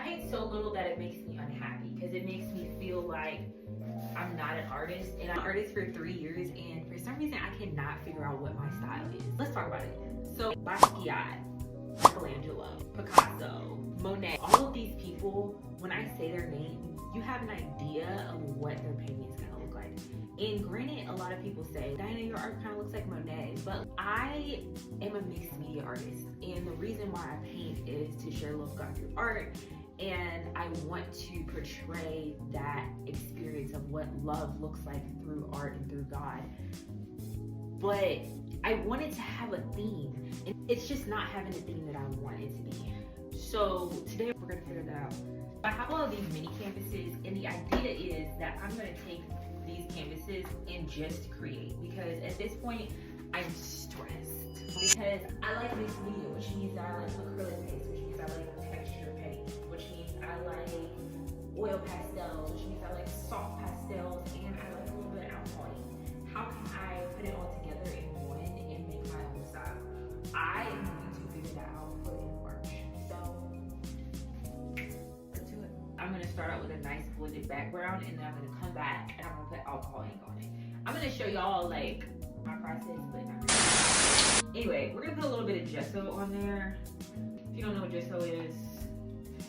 paint so little that it makes me unhappy because it makes me feel like I'm not an artist. And I'm an artist for 3 years, and for some reason I cannot figure out what my style is. Let's talk about it. So Basquiat, Michelangelo, Picasso, Monet, all of these people, when I say their name, you have an idea of what their painting is gonna look like. And granted, a lot of people say, Diana, your art kind of looks like Monet, but I am a mixed media artist. And the reason why I paint is to share love of God through art. And I want to portray that experience of what love looks like through art and through God. But I wanted to have a theme, and it's just not having a theme that I want it to be. So today we're gonna figure that out. I have all of these mini canvases, and the idea is that I'm gonna take these canvases and just create, because at this point I'm stressed because I like mixed media, which means that I like acrylic paste, which means I like texture paint, which means I like oil pastels, which means I like soft pastels, and I like a little bit of alcohol. How can I put it all together in one and make my own style? I am going to figure that out for in March. So let's do it. I'm gonna start out with a nice blended background, and then I'm gonna come back and I'm gonna put alcohol ink on it. I'm gonna show y'all like my process, but not really. Anyway, we're gonna put a little bit of gesso on there. If you don't know what gesso is,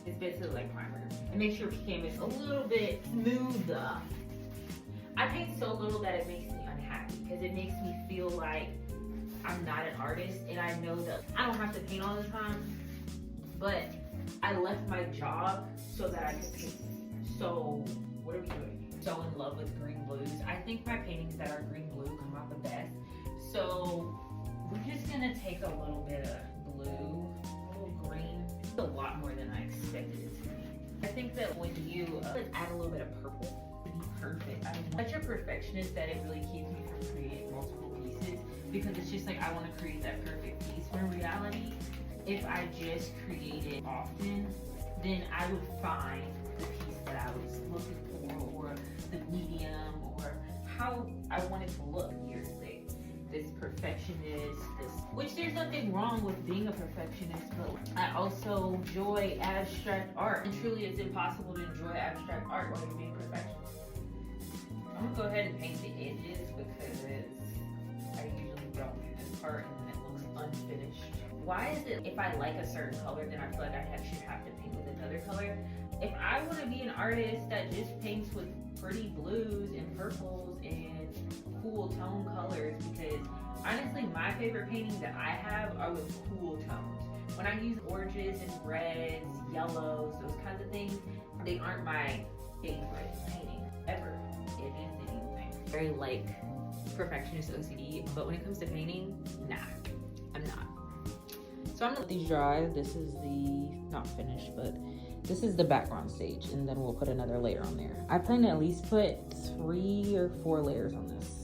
it's basically like primer. It makes your canvas a little bit smoother. I paint so little that it makes me unhappy because it makes me feel like I'm not an artist, and I know that I don't have to paint all the time, but I left my job so that I could paint. So what are we doing? So in love with green blues. I think my paintings that are green blue come out the best. So we're just gonna take a little bit of blue, a little green. It's a lot more than I expected it to be. I think that when you add a little bit of purple, to be perfect. I'm such a perfectionist that it really keeps me from creating multiple pieces, because it's just like I want to create that perfect piece. When in reality, if I just created often, then I would find the piece that I was looking for, or the medium, or how I wanted to look. Here's this perfectionist, which there's nothing wrong with being a perfectionist, but I also enjoy abstract art. And truly, it's impossible to enjoy abstract art while you're being a perfectionist. I'm gonna go ahead and paint the edges because I usually don't do this part and then it looks unfinished. Why is it if I like a certain color, then I feel like I should have to paint with another color? If I want to be an artist that just paints with pretty blues and purples and cool tone colors, because honestly my favorite paintings that I have are with cool tones. When I use oranges and reds, yellows, those kinds of things, they aren't my favorite painting ever. It is anything. Very like perfectionist OCD, but when it comes to painting, nah, I'm not. So I'm gonna let these dry. This is the, not finished, but this is the background stage, and then we'll put another layer on there. I plan to at least put 3 or 4 layers on this.